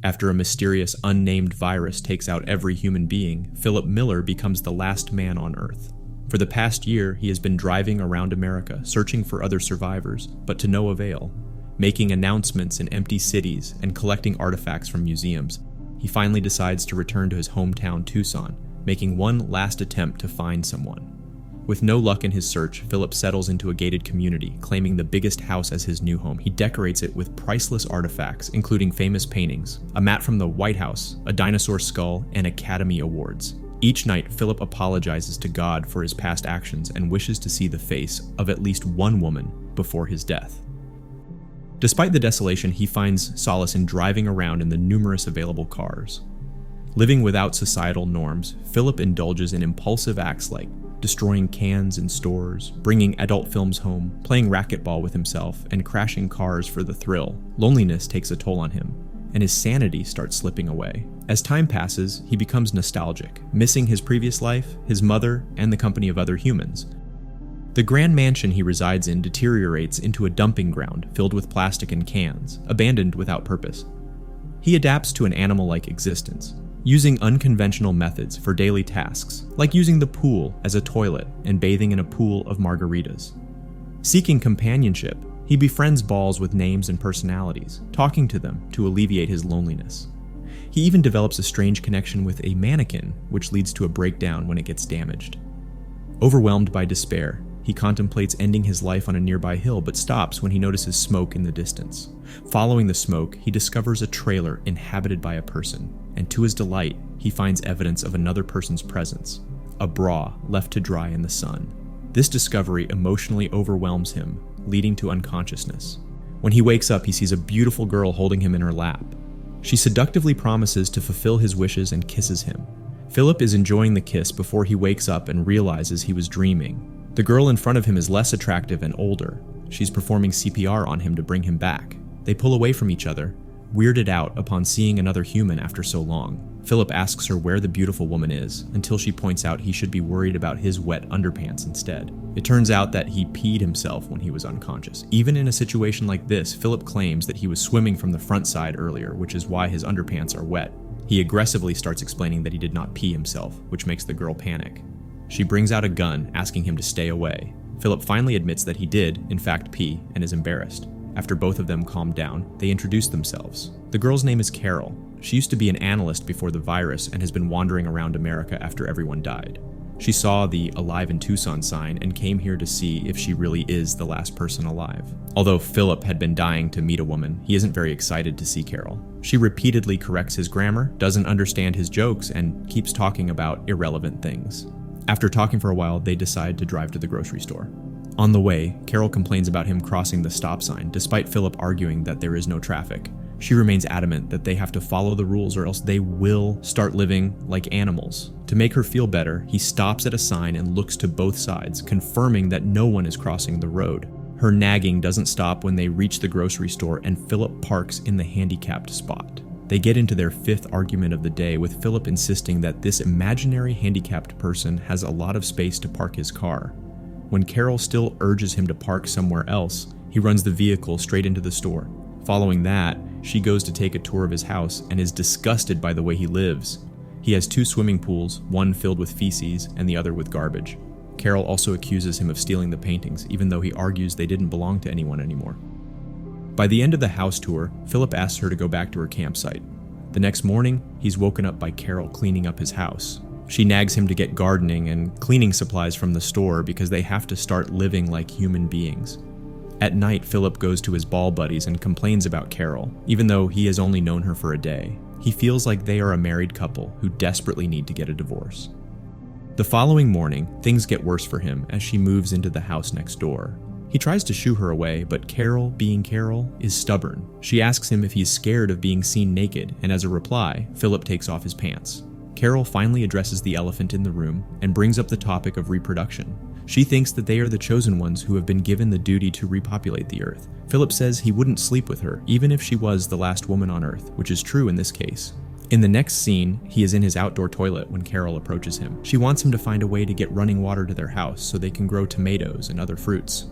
After a mysterious, unnamed virus takes out every human being, Philip Miller becomes the last man on Earth. For the past year, he has been driving around America, searching for other survivors, but to no avail. Making announcements in empty cities and collecting artifacts from museums, he finally decides to return to his hometown, Tucson, making one last attempt to find someone. With no luck in his search, Philip settles into a gated community, claiming the biggest house as his new home. He decorates it with priceless artifacts, including famous paintings, a mat from the White House, a dinosaur skull, and Academy Awards. Each night, Philip apologizes to God for his past actions and wishes to see the face of at least one woman before his death. Despite the desolation, he finds solace in driving around in the numerous available cars. Living without societal norms, Philip indulges in impulsive acts like destroying cans in stores, bringing adult films home, playing racquetball with himself, and crashing cars for the thrill. Loneliness takes a toll on him, and his sanity starts slipping away. As time passes, he becomes nostalgic, missing his previous life, his mother, and the company of other humans. The grand mansion he resides in deteriorates into a dumping ground filled with plastic and cans, abandoned without purpose. He adapts to an animal-like existence, using unconventional methods for daily tasks, like using the pool as a toilet and bathing in a pool of margaritas. Seeking companionship, he befriends balls with names and personalities, talking to them to alleviate his loneliness. He even develops a strange connection with a mannequin, which leads to a breakdown when it gets damaged. Overwhelmed by despair, he contemplates ending his life on a nearby hill, but stops when he notices smoke in the distance. Following the smoke, he discovers a trailer inhabited by a person, and to his delight, he finds evidence of another person's presence, a bra left to dry in the sun. This discovery emotionally overwhelms him, leading to unconsciousness. When he wakes up, he sees a beautiful girl holding him in her lap. She seductively promises to fulfill his wishes and kisses him. Philip is enjoying the kiss before he wakes up and realizes he was dreaming. The girl in front of him is less attractive and older. She's performing CPR on him to bring him back. They pull away from each other, weirded out upon seeing another human after so long. Philip asks her where the beautiful woman is, until she points out he should be worried about his wet underpants instead. It turns out that he peed himself when he was unconscious. Even in a situation like this, Philip claims that he was swimming from the front side earlier, which is why his underpants are wet. He aggressively starts explaining that he did not pee himself, which makes the girl panic. She brings out a gun, asking him to stay away. Philip finally admits that he did, in fact, pee, and is embarrassed. After both of them calm down, they introduce themselves. The girl's name is Carol. She used to be an analyst before the virus and has been wandering around America after everyone died. She saw the Alive in Tucson sign and came here to see if she really is the last person alive. Although Philip had been dying to meet a woman, he isn't very excited to see Carol. She repeatedly corrects his grammar, doesn't understand his jokes, and keeps talking about irrelevant things. After talking for a while, they decide to drive to the grocery store. On the way, Carol complains about him crossing the stop sign, despite Philip arguing that there is no traffic. She remains adamant that they have to follow the rules or else they will start living like animals. To make her feel better, he stops at a sign and looks to both sides, confirming that no one is crossing the road. Her nagging doesn't stop when they reach the grocery store and Philip parks in the handicapped spot. They get into their fifth argument of the day, with Philip insisting that this imaginary handicapped person has a lot of space to park his car. When Carol still urges him to park somewhere else, he runs the vehicle straight into the store. Following that, she goes to take a tour of his house and is disgusted by the way he lives. He has 2 swimming pools, one filled with feces and the other with garbage. Carol also accuses him of stealing the paintings, even though he argues they didn't belong to anyone anymore. By the end of the house tour, Philip asks her to go back to her campsite. The next morning, he's woken up by Carol cleaning up his house. She nags him to get gardening and cleaning supplies from the store because they have to start living like human beings. At night, Philip goes to his ball buddies and complains about Carol, even though he has only known her for a day. He feels like they are a married couple who desperately need to get a divorce. The following morning, things get worse for him as she moves into the house next door. He tries to shoo her away, but Carol, being Carol, is stubborn. She asks him if he's scared of being seen naked, and as a reply, Philip takes off his pants. Carol finally addresses the elephant in the room and brings up the topic of reproduction. She thinks that they are the chosen ones who have been given the duty to repopulate the Earth. Philip says he wouldn't sleep with her, even if she was the last woman on Earth, which is true in this case. In the next scene, he is in his outdoor toilet when Carol approaches him. She wants him to find a way to get running water to their house so they can grow tomatoes and other fruits.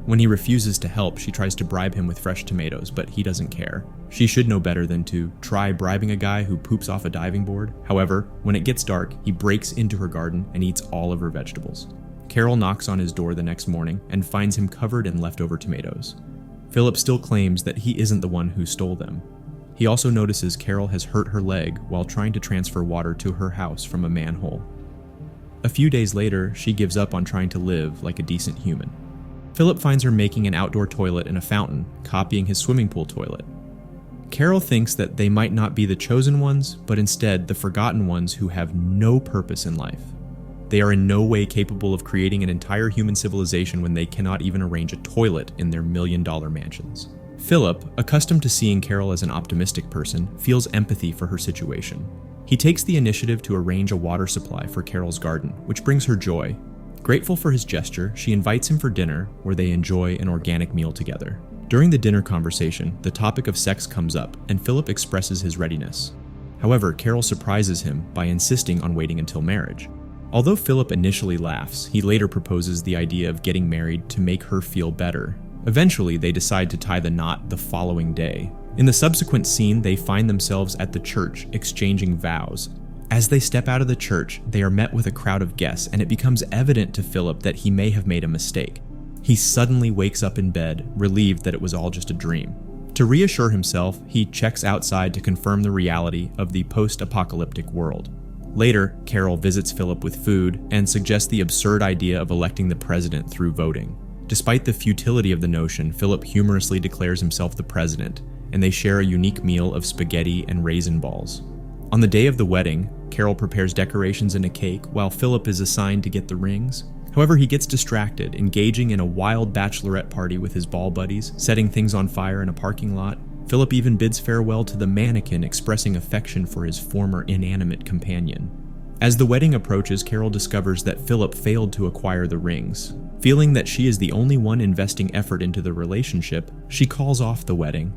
When he refuses to help, she tries to bribe him with fresh tomatoes, but he doesn't care. She should know better than to try bribing a guy who poops off a diving board. However, when it gets dark, he breaks into her garden and eats all of her vegetables. Carol knocks on his door the next morning and finds him covered in leftover tomatoes. Philip still claims that he isn't the one who stole them. He also notices Carol has hurt her leg while trying to transfer water to her house from a manhole. A few days later, she gives up on trying to live like a decent human. Philip finds her making an outdoor toilet in a fountain, copying his swimming pool toilet. Carol thinks that they might not be the chosen ones, but instead the forgotten ones who have no purpose in life. They are in no way capable of creating an entire human civilization when they cannot even arrange a toilet in their million-dollar mansions. Philip, accustomed to seeing Carol as an optimistic person, feels empathy for her situation. He takes the initiative to arrange a water supply for Carol's garden, which brings her joy. Grateful for his gesture, she invites him for dinner, where they enjoy an organic meal together. During the dinner conversation, the topic of sex comes up, and Philip expresses his readiness. However, Carol surprises him by insisting on waiting until marriage. Although Philip initially laughs, he later proposes the idea of getting married to make her feel better. Eventually, they decide to tie the knot the following day. In the subsequent scene, they find themselves at the church exchanging vows. As they step out of the church, they are met with a crowd of guests, and it becomes evident to Philip that he may have made a mistake. He suddenly wakes up in bed, relieved that it was all just a dream. To reassure himself, he checks outside to confirm the reality of the post-apocalyptic world. Later, Carol visits Philip with food and suggests the absurd idea of electing the president through voting. Despite the futility of the notion, Philip humorously declares himself the president, and they share a unique meal of spaghetti and raisin balls. On the day of the wedding, Carol prepares decorations and a cake while Philip is assigned to get the rings. However, he gets distracted, engaging in a wild bachelorette party with his ball buddies, setting things on fire in a parking lot. Philip even bids farewell to the mannequin, expressing affection for his former inanimate companion. As the wedding approaches, Carol discovers that Philip failed to acquire the rings. Feeling that she is the only one investing effort into the relationship, she calls off the wedding.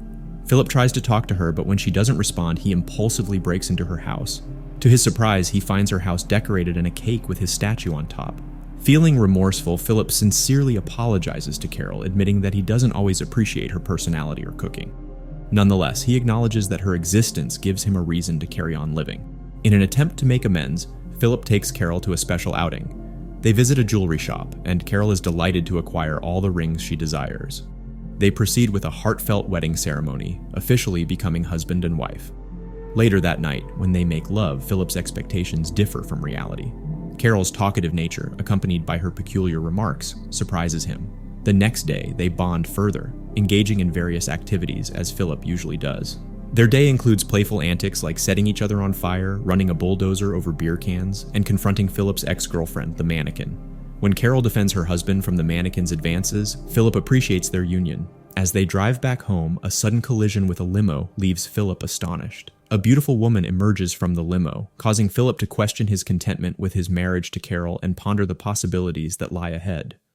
Philip tries to talk to her, but when she doesn't respond, he impulsively breaks into her house. To his surprise, he finds her house decorated and a cake with his statue on top. Feeling remorseful, Philip sincerely apologizes to Carol, admitting that he doesn't always appreciate her personality or cooking. Nonetheless, he acknowledges that her existence gives him a reason to carry on living. In an attempt to make amends, Philip takes Carol to a special outing. They visit a jewelry shop, and Carol is delighted to acquire all the rings she desires. They proceed with a heartfelt wedding ceremony, officially becoming husband and wife. Later that night, when they make love, Philip's expectations differ from reality. Carol's talkative nature, accompanied by her peculiar remarks, surprises him. The next day, they bond further, engaging in various activities as Philip usually does. Their day includes playful antics like setting each other on fire, running a bulldozer over beer cans, and confronting Philip's ex-girlfriend, the mannequin. When Carol defends her husband from the mannequin's advances, Philip appreciates their union. As they drive back home, a sudden collision with a limo leaves Philip astonished. A beautiful woman emerges from the limo, causing Philip to question his contentment with his marriage to Carol and ponder the possibilities that lie ahead.